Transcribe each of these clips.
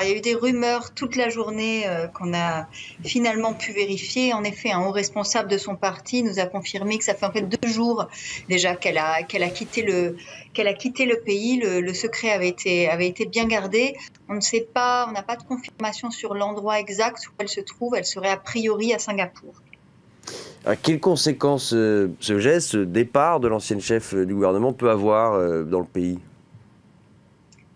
il y a eu des rumeurs toute la journée qu'on a finalement pu vérifier. En effet, un haut responsable de son parti nous a confirmé que ça fait en fait 2 jours déjà qu'elle a quitté le pays. Le secret avait été bien gardé. On ne sait pas, on n'a pas de confirmation sur l'endroit exact où elle se trouve. Elle serait a priori à Singapour. Quelles conséquences ce geste, ce départ de l'ancienne chef du gouvernement peut avoir dans le pays?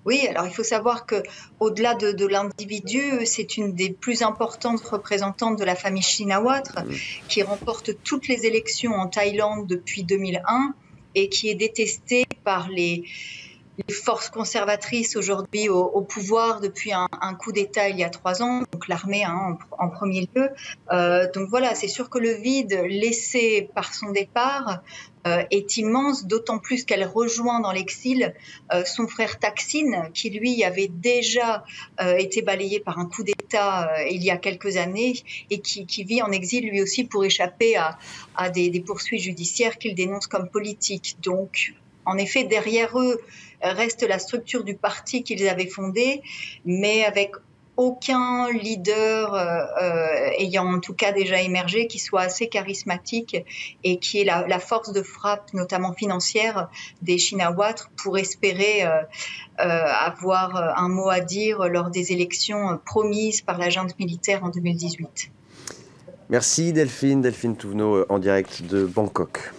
Oui, alors il faut savoir que, au-delà de l'individu, c'est une des plus importantes représentantes de la famille Shinawatra, qui remporte toutes les élections en Thaïlande depuis 2001 et qui est détestée par les forces conservatrices aujourd'hui au pouvoir depuis un coup d'État il y a 3 ans, donc l'armée en premier lieu. Donc voilà, c'est sûr que le vide laissé par son départ est immense, d'autant plus qu'elle rejoint dans l'exil son frère Thaksin, qui lui avait déjà été balayé par un coup d'État il y a quelques années et qui vit en exil lui aussi pour échapper à des poursuites judiciaires qu'il dénonce comme politiques. Donc, en effet, derrière eux reste la structure du parti qu'ils avaient fondé, mais avec aucun leader ayant en tout cas déjà émergé qui soit assez charismatique et qui ait la force de frappe, notamment financière, des Shinawatra pour espérer avoir un mot à dire lors des élections promises par la junte militaire en 2018. Merci Delphine Touvenot en direct de Bangkok.